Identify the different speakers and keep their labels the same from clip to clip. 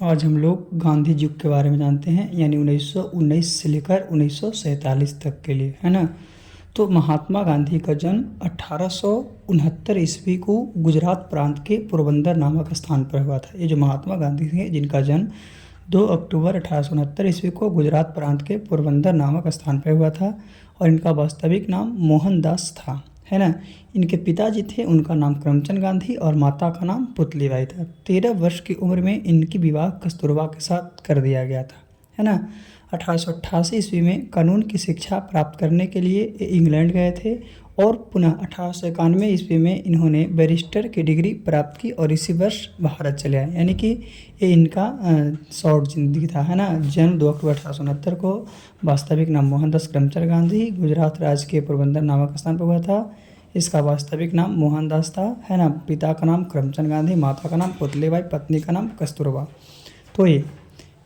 Speaker 1: आज हम लोग गांधी युग के बारे में जानते हैं, यानी 1919 से लेकर 1947 तक के लिए, है ना। तो महात्मा गांधी का जन्म 1869 ईस्वी को गुजरात प्रांत के पोरबंदर नामक स्थान पर हुआ था। ये जो महात्मा गांधी थे, जिनका जन्म 2 अक्टूबर 1869 ईस्वी को गुजरात प्रांत के पोरबंदर नामक स्थान पर हुआ था, और इनका वास्तविक नाम मोहनदास था, है ना। इनके पिताजी थे, उनका नाम करमचंद गांधी, और माता का नाम पुतलीबाई था। 13 वर्ष की उम्र में इनकी विवाह कस्तूरबा के साथ कर दिया गया था, है ना। 1888 ईस्वी में कानून की शिक्षा प्राप्त करने के लिए ये इंग्लैंड गए थे, और पुनः 1891 ईस्वी में इन्होंने बैरिस्टर की डिग्री प्राप्त की और इसी वर्ष भारत चले आए। यानी कि ये इनका शॉर्ट जिंदगी था, है ना। जन्म 2 अक्टूबर 1869 को, वास्तविक नाम मोहनदास करमचंद गांधी, गुजरात राज्य के पोरबंदर नामक स्थान पर हुआ था। इसका वास्तविक नाम मोहनदास था, है ना। पिता का नाम करमचंद गांधी, माता का नाम पुतलीबाई, पत्नी का नाम कस्तूरबा। तो ये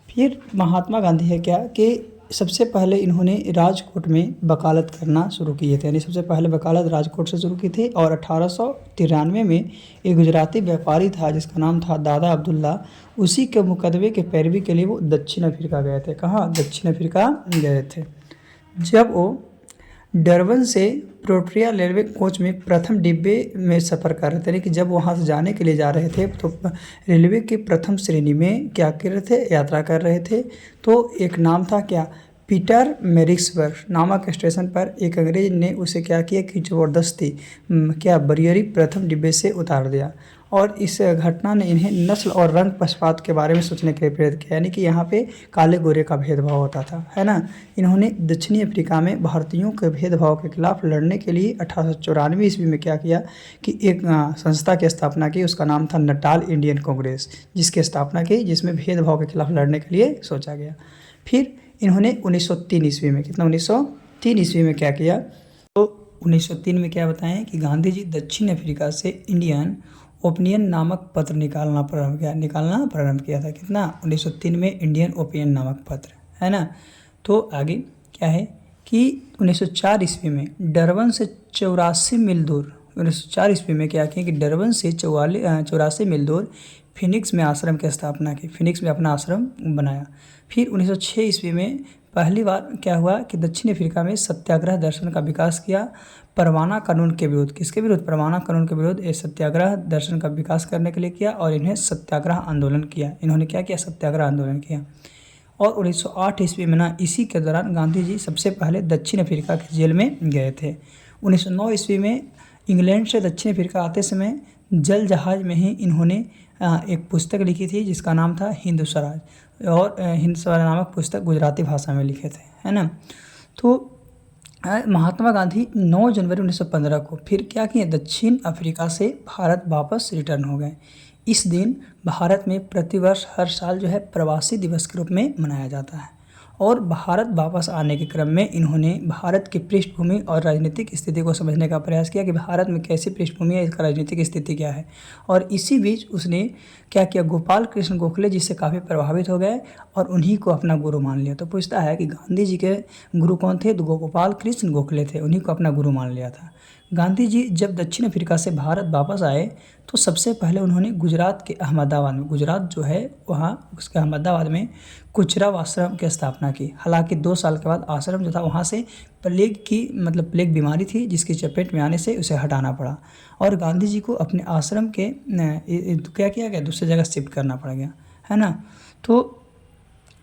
Speaker 1: फिर महात्मा गांधी है क्या कि सबसे पहले इन्होंने राजकोट में वकालत करना शुरू किए थे, यानी सबसे पहले वकालत राजकोट से शुरू की थी। और 1893 में एक गुजराती व्यापारी था जिसका नाम था दादा अब्दुल्ला, उसी के मुकदमे के पैरवी के लिए वो दक्षिण अफ्रीका गए थे। कहाँ? दक्षिण अफ्रीका गए थे। जब वो डरबन से प्रोटरिया रेलवे कोच में प्रथम डिब्बे में सफ़र कर रहे थे, यानी कि जब वहाँ से जाने के लिए जा रहे थे तो रेलवे के प्रथम श्रेणी में क्या कर रहे थे, यात्रा कर रहे थे। तो एक नाम था क्या, पीटर मैरिट्सबर्ग नामक स्टेशन पर एक अंग्रेज ने उसे क्या किया कि ज़बरदस्ती क्या बरियरी प्रथम डिब्बे से उतार दिया। और इस घटना ने इन्हें नस्ल और रंग पक्षपात के बारे में सोचने के लिए प्रेरित किया, यानी कि यहाँ पे काले गोरे का भेदभाव होता था, है ना। इन्होंने दक्षिणी अफ्रीका में भारतीयों के भेदभाव के खिलाफ लड़ने के लिए 1894 ईस्वी में क्या किया कि एक संस्था की स्थापना की, उसका नाम था नटाल इंडियन कांग्रेस, जिसकी स्थापना की, जिसमें भेदभाव के खिलाफ लड़ने के लिए सोचा गया। फिर इन्होंने 1903 ईस्वी में, कितना, 1903 ईस्वी में क्या किया, तो 1903 में क्या बताएं कि गांधी जी दक्षिण अफ्रीका से इंडियन ओपिनियन नामक पत्र निकालना प्रारंभ किया था। कितना? 1903 में इंडियन ओपिनियन नामक पत्र, है ना। तो आगे क्या है कि 1904 ईस्वी में डरबन से 84 मील दूर, 1904 ईस्वी में क्या किया कि डरबन से 84 मील दूर फिनिक्स में आश्रम की स्थापना की, फिनिक्स में अपना आश्रम बनाया। फिर 1906 ईस्वी में पहली बार क्या हुआ कि दक्षिण अफ्रीका में सत्याग्रह दर्शन का विकास किया, परवाना कानून के विरुद्ध। किसके विरुद्ध? परवाना कानून के विरुद्ध ये सत्याग्रह दर्शन का विकास करने के लिए किया, और इन्हें सत्याग्रह आंदोलन किया। इन्होंने क्या किया? सत्याग्रह आंदोलन किया। और 1908 ईस्वी में ना, इसी के दौरान गांधी जी सबसे पहले दक्षिण अफ्रीका की जेल में गए थे। 1909 ईस्वी में इंग्लैंड से दक्षिण अफ्रीका आते समय जल जहाज में ही इन्होंने एक पुस्तक लिखी थी जिसका नाम था हिंद स्वराज, और हिंद स्वराज नामक पुस्तक गुजराती भाषा में लिखे थे, है ना। तो महात्मा गांधी 9 जनवरी 1915 को फिर क्या किए, दक्षिण अफ्रीका से भारत वापस रिटर्न हो गए। इस दिन भारत में प्रतिवर्ष हर साल जो है प्रवासी दिवस के रूप में मनाया जाता है। और भारत वापस आने के क्रम में इन्होंने भारत की पृष्ठभूमि और राजनीतिक स्थिति को समझने का प्रयास किया कि भारत में कैसी पृष्ठभूमि है, इसका राजनीतिक स्थिति क्या है। और इसी बीच उसने क्या किया, गोपाल कृष्ण गोखले जिससे काफ़ी प्रभावित हो गए और उन्हीं को अपना गुरु मान लिया। तो पूछता है कि गांधी जी के गुरु कौन थे, तो गोपाल कृष्ण गोखले थे, उन्हीं को अपना गुरु मान लिया था। गांधी जी जब दक्षिण अफ्रीका से भारत वापस आए तो सबसे पहले उन्होंने गुजरात के अहमदाबाद में, गुजरात जो है वहाँ उसके अहमदाबाद में कुचराव आश्रम की स्थापना की। हालांकि 2 साल के बाद आश्रम जो था वहाँ से प्लेग बीमारी थी जिसकी चपेट में आने से उसे हटाना पड़ा, और गांधी जी को अपने आश्रम के क्या किया गया, दूसरी जगह शिफ्ट करना पड़ गया, है ना। तो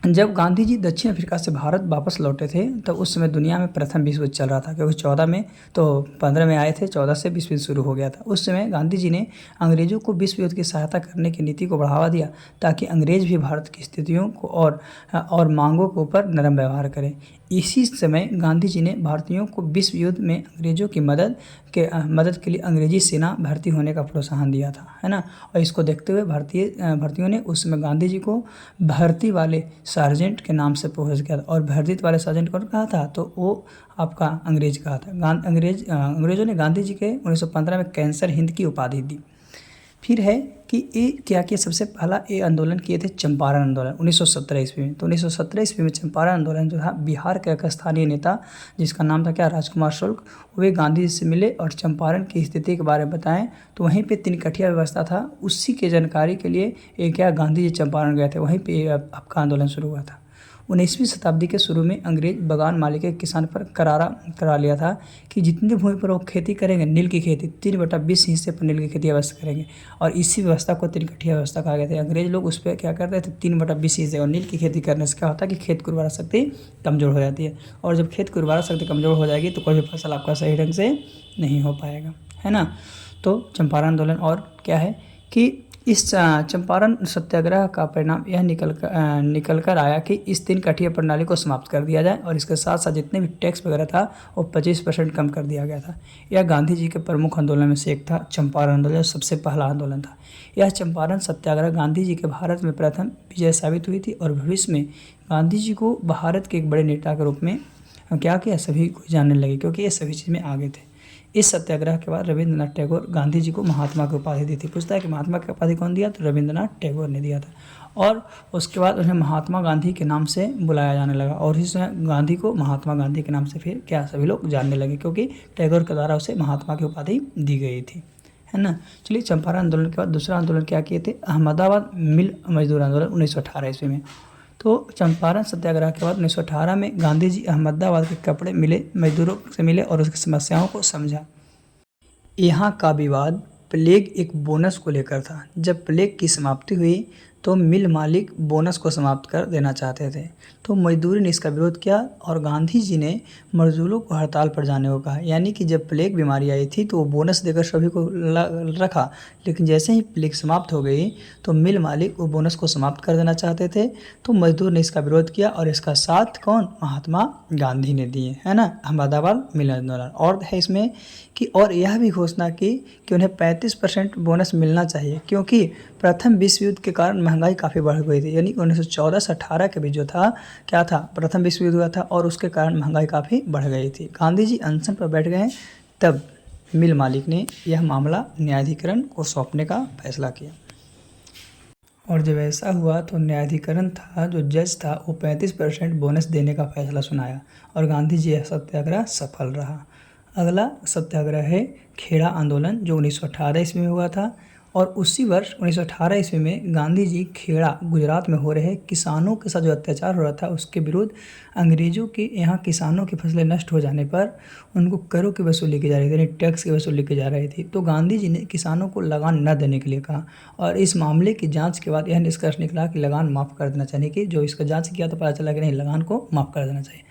Speaker 1: जब गांधी जी दक्षिण अफ्रीका से भारत वापस लौटे थे तो उस समय दुनिया में प्रथम विश्व युद्ध चल रहा था, क्योंकि 14 में तो 15 में आए थे, 14 से विश्व युद्ध शुरू हो गया था। उस समय गांधी जी ने अंग्रेज़ों को विश्व युद्ध की सहायता करने की नीति को बढ़ावा दिया ताकि अंग्रेज़ भी भारत की स्थितियों को और मांगों के ऊपर नरम व्यवहार करें। इसी समय गांधी जी ने भारतीयों को विश्व युद्ध में अंग्रेज़ों की मदद के लिए अंग्रेजी सेना भर्ती होने का प्रोत्साहन दिया था, है ना। और इसको देखते हुए भारतीयों ने उस समय गांधी जी को भर्ती वाले सार्जेंट के नाम से पुकार किया था। और भर्ती वाले सार्जेंट कौन कहा था, तो वो आपका अंग्रेज कहा था। अंग्रेज़ों ने गांधी जी के 1915 में कैंसर हिंद की उपाधि दी। फिर है कि ये क्या किया, सबसे पहला ये आंदोलन किए थे चंपारण आंदोलन 1917 ईस्वी में। तो 1917 ईस्वी में चंपारण आंदोलन जो था, बिहार के एक स्थानीय नेता जिसका नाम था क्या, राजकुमार शुक्ल, वे गांधी जी से मिले और चंपारण की स्थिति के बारे में बताएं। तो वहीं पे तिनकठिया व्यवस्था था, उसी के जानकारी के लिए ये क्या, गांधी जी चंपारण गए थे, वहीं पे आपका आंदोलन शुरू हुआ था। 19वीं शताब्दी के शुरू में अंग्रेज बगान मालिक किसान पर करारा करा लिया था कि जितनी भूमि पर वो खेती करेंगे, नील की खेती 3/20 हिस्से पर नील की खेती अवश्य करेंगे, और इसी व्यवस्था को तिनकठिया व्यवस्था कहा गया था। अंग्रेज लोग उस पर क्या करते थे, 3/20 हिस्से, और नील की खेती करने से क्या होता है कि खेत की उर्वरा शक्ति कमज़ोर हो जाती है, और जब खेत की उर्वरा शक्ति कमज़ोर हो जाएगी तो कोई भी फसल आपका सही ढंग से नहीं हो पाएगा, है ना। तो चंपारण आंदोलन, और क्या है कि इस चंपारण सत्याग्रह का परिणाम यह निकल कर आया कि इस तिनकठिया प्रणाली को समाप्त कर दिया जाए, और इसके साथ साथ जितने भी टैक्स वगैरह था वो 25% कम कर दिया गया था। यह गांधी जी के प्रमुख आंदोलन में से एक था। चंपारण आंदोलन सबसे पहला आंदोलन था। यह चंपारण सत्याग्रह गांधी जी के भारत में प्रथम विजय साबित हुई थी, और भविष्य में गांधी जी को भारत के एक बड़े नेता के रूप में क्या किया, सभी को जानने लगे, क्योंकि ये सभी चीज़ में आगे थे। इस सत्याग्रह के बाद रविंद्रनाथ टैगोर गांधी जी को महात्मा की उपाधि दी थी। पूछता है कि महात्मा की उपाधि कौन दिया, तो रविंद्रनाथ टैगोर ने दिया था, और उसके बाद उन्हें महात्मा गांधी के नाम से बुलाया जाने लगा, और इस गांधी को महात्मा गांधी के नाम से फिर क्या सभी लोग जानने लगे, क्योंकि टैगोर के द्वारा उसे महात्मा की उपाधि दी गई थी, है ना। चलिए, चंपारण आंदोलन के बाद दूसरा आंदोलन क्या किए थे, अहमदाबाद मिल मजदूर आंदोलन 1918 ईस्वी में। तो चंपारण सत्याग्रह के बाद 1918 में गांधी जी अहमदाबाद के कपड़े मिले मजदूरों से मिले और उसकी समस्याओं को समझा। यहाँ का विवाद प्लेग एक बोनस को लेकर था। जब प्लेग की समाप्ति हुई तो मिल मालिक बोनस को समाप्त कर देना चाहते थे, तो मजदूरी ने इसका विरोध किया और गांधी जी ने मजदूरों को हड़ताल पर जाने को कहा। यानी कि जब प्लेग बीमारी आई थी तो वो बोनस देकर सभी को रखा, लेकिन जैसे ही प्लेग समाप्त हो गई तो मिल मालिक वो बोनस को समाप्त कर देना चाहते थे, तो मजदूर ने इसका विरोध किया, और इसका साथ कौन, महात्मा गांधी ने दिए, है ना। अहमदाबाद मिल आंदोलन, और है इसमें कि और यह भी घोषणा की कि उन्हें 35% बोनस मिलना चाहिए, क्योंकि प्रथम विश्व युद्ध के कारण महंगाई काफ़ी बढ़ गई थी। यानी 1914 से 18 के बीच जो था, क्या था, प्रथम विश्व युद्ध हुआ था, और उसके कारण महंगाई काफ़ी बढ़ गई थी। गांधी जी अनशन पर बैठ गए, तब मिल मालिक ने यह मामला न्यायाधिकरण को सौंपने का फैसला किया, और जब ऐसा हुआ तो न्यायाधिकरण था, जो जज था, वो 35% बोनस देने का फैसला सुनाया, और गांधी जी यह सत्याग्रह सफल रहा। अगला सत्याग्रह है खेड़ा आंदोलन, जो 1918 ईस्वी में हुआ था, और उसी वर्ष 1918 ईस्वी में गांधी जी खेड़ा गुजरात में हो रहे किसानों के साथ जो अत्याचार हो रहा था उसके विरुद्ध, अंग्रेजों के यहाँ किसानों की फसलें नष्ट हो जाने पर उनको करों की वसूली की जा रही थी, यानी टैक्स की वसूली की जा रही थी। तो गांधी जी ने किसानों को लगान न देने के लिए कहा, और इस मामले की जांच के बाद यह निष्कर्ष निकला कि लगान माफ़ कर देना चाहिए, कि जो इसका जाँच किया तो पता चला कि नहीं, लगान को माफ़ कर देना चाहिए।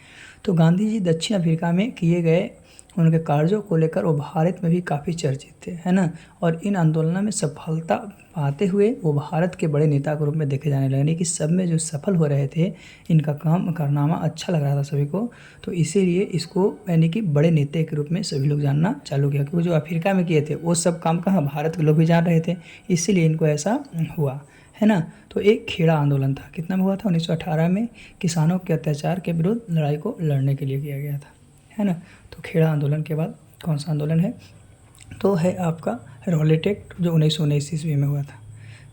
Speaker 1: तो गांधी जी दक्षिण अफ्रीका में किए गए उनके कार्यों को लेकर वो भारत में भी काफ़ी चर्चित थे, है ना। और इन आंदोलनों में सफलता पाते हुए वो भारत के बड़े नेता के रूप में देखे जाने लगे, यानी कि सब में जो सफल हो रहे थे, इनका काम कारनामा अच्छा लग रहा था सभी को, तो इसीलिए इसको यानी कि बड़े नेता के रूप में सभी लोग जानना चालू किया, क्योंकि जो अफ्रीका में किए थे वो सब काम कहाँ, भारत के लोग भी जान रहे थे, इसीलिए इनको ऐसा हुआ, है ना। तो एक खेड़ा आंदोलन था, कितना में हुआ था, 1918 में, किसानों के अत्याचार के विरुद्ध लड़ाई को लड़ने के लिए किया गया था, है ना। तो खेड़ा आंदोलन के बाद कौन सा आंदोलन है, तो है आपका रॉलेट एक्ट, जो 1919 ईस्वी में हुआ था।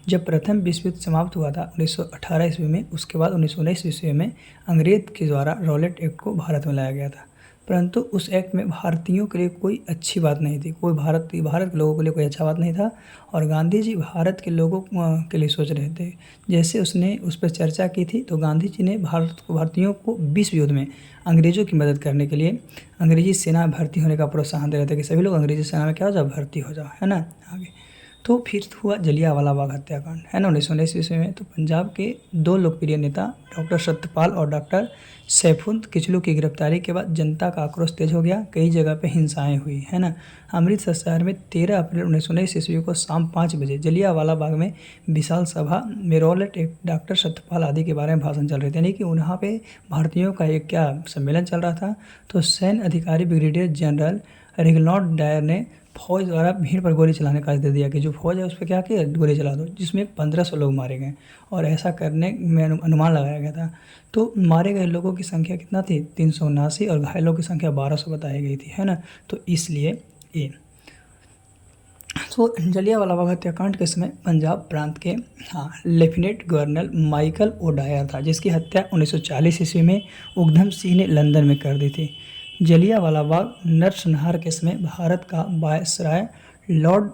Speaker 1: जब प्रथम विश्व युद्ध समाप्त हुआ था 1918 ईस्वी में, उसके बाद 1919 ईस्वी में अंग्रेज के द्वारा रॉलेट एक्ट को भारत में लाया गया था, परंतु उस एक्ट में भारतीयों के लिए कोई अच्छी बात नहीं थी, कोई भारत के लोगों के लिए कोई अच्छा बात नहीं था, और गांधी जी भारत के लोगों के लिए सोच रहे थे। जैसे उसने उस पर चर्चा की थी, तो गांधी जी ने भारतीयों को विश्व युद्ध में अंग्रेज़ों की मदद करने के लिए अंग्रेजी सेना में भर्ती होने का प्रोत्साहन दे रहे थे, कि सभी लोग अंग्रेजी सेना में क्या हो जाओ, भर्ती हो जाओ, है ना। आगे तो फिर हुआ जलियांवाला बाग हत्याकांड, है ना, 1919 ईस्वी में। तो पंजाब के दो लोकप्रिय नेता डॉक्टर सत्यपाल और डॉक्टर सैफुद्दीन किचलू की गिरफ्तारी के बाद जनता का आक्रोश तेज हो गया, कई जगह पे हिंसाएं हुई, है ना। अमृतसर शहर में 13 अप्रैल 1919 ईस्वी को शाम 5 बजे जलियांवाला बाग में विशाल सभा में रॉलेट एक्ट, डॉक्टर सत्यपाल आदि के बारे में भाषण चल रहे थे, यानी कि वहाँ पे भारतीयों का एक क्या सम्मेलन चल रहा था। तो सैन्य अधिकारी ब्रिगेडियर जनरल रेगनाल्ड डायर ने फौज द्वारा भीड़ पर गोली चलाने का आदेश दिया, कि जो फौज है उस पर क्या किया, गोली चला दो, जिसमें 1500 लोग मारे गए, और ऐसा करने में अनुमान लगाया गया था। तो मारे गए लोगों की संख्या कितना थी, 379, और घायलों की संख्या 1200 बताई गई थी, है ना। तो इसलिए ये तो जलियांवाला बाग हत्याकांड के समय पंजाब प्रांत के लेफ्टिनेंट गवर्नर माइकल ओडायर था, जिसकी हत्या 1940 ईस्वी में उधम सिंह ने लंदन में कर दी थी। जलियांवाला बाग नरसंहार के समय भारत का वायसराय लॉर्ड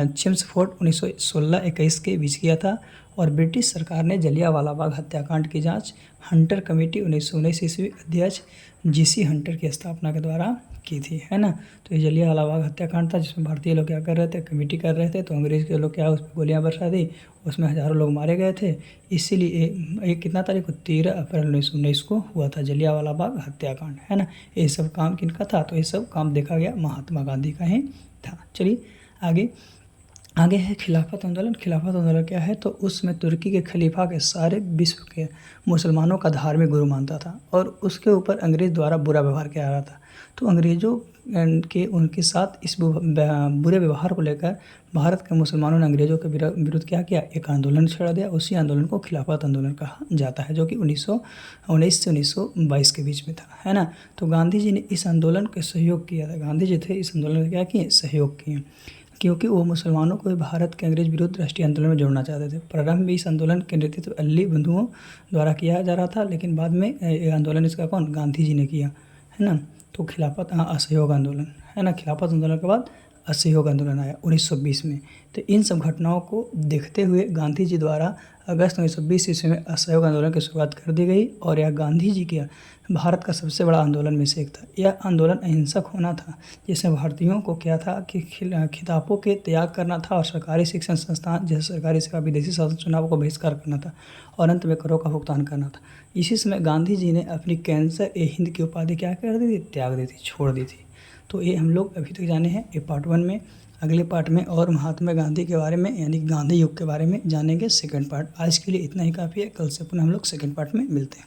Speaker 1: चेम्सफोर्ड 1916-21 के बीच किया था और ब्रिटिश सरकार ने जलियांवाला बाग हत्याकांड की जांच हंटर कमेटी 1919 ईस्वी अध्यक्ष जीसी हंटर की स्थापना के द्वारा की थी, है ना। तो ये जलियांवाला बाग हत्याकांड था, जिसमें भारतीय लोग क्या कर रहे थे, कमेटी कर रहे थे, तो अंग्रेज़ के लोग क्या उस पर गोलियाँ बरसा दी, उसमें हज़ारों लोग मारे गए थे। इसीलिए ये कितना तारीख को 13 अप्रैल 1919 को हुआ था जलियांवाला बाग हत्याकांड, है ना। ये सब काम किनका था, तो ये सब काम देखा गया महात्मा गांधी का ही था। चलिए आगे है खिलाफत आंदोलन। खिलाफत आंदोलन क्या है, तो उसमें तुर्की के खलीफा के सारे विश्व के मुसलमानों का धार्मिक गुरु मानता था और उसके ऊपर अंग्रेज़ द्वारा बुरा व्यवहार किया जा रहा था। तो अंग्रेज़ों के उनके साथ इस बुरे व्यवहार को लेकर भारत के मुसलमानों ने अंग्रेज़ों के विरुद्ध क्या किया, एक आंदोलन छेड़ दिया। उसी आंदोलन को खिलाफत आंदोलन कहा जाता है, जो कि 1919 से 1922 के बीच में था, है ना। तो गांधी जी ने इस आंदोलन का सहयोग किया था। गांधी जी थे इस आंदोलन का क्या किए, सहयोग किए, क्योंकि वो मुसलमानों को भारत के अंग्रेज विरुद्ध राष्ट्रीय आंदोलन में जोड़ना चाहते थे। प्रारंभ में इस आंदोलन के नेतृत्व अली बंधुओं द्वारा किया जा रहा था, लेकिन बाद में ये आंदोलन इसका कौन, गांधी जी ने किया, है ना। तो खिलाफत असहयोग आंदोलन, है ना। खिलाफत आंदोलन के बाद असहयोग आंदोलन आया 1920 में। तो इन सब घटनाओं को देखते हुए गांधी जी द्वारा अगस्त 1920 ईस्वी में असहयोग आंदोलन की शुरुआत कर दी गई और यह गांधी जी के भारत का सबसे बड़ा आंदोलन में से एक था। यह आंदोलन अहिंसक होना था, जिसमें भारतीयों को क्या था कि खिताबों के त्याग करना था और सरकारी शिक्षण संस्थान जैसे सरकारी सेवा, विदेशी शासन चुनाव को बहिष्कार करना था और अंत में करों का भुगतान करना था। इसी समय गांधी जी ने अपनी कैंसर ए हिंद की उपाधि क्या कर दी थी, त्याग दी थी, छोड़ दी थी। तो ये हम लोग अभी तक जाने हैं, ये पार्ट 1 में। अगले पार्ट में और महात्मा गांधी के बारे में यानी गांधी युग के बारे में जानेंगे, सेकंड पार्ट। आज के लिए इतना ही काफ़ी है, कल से पुनः हम लोग सेकंड पार्ट में मिलते हैं।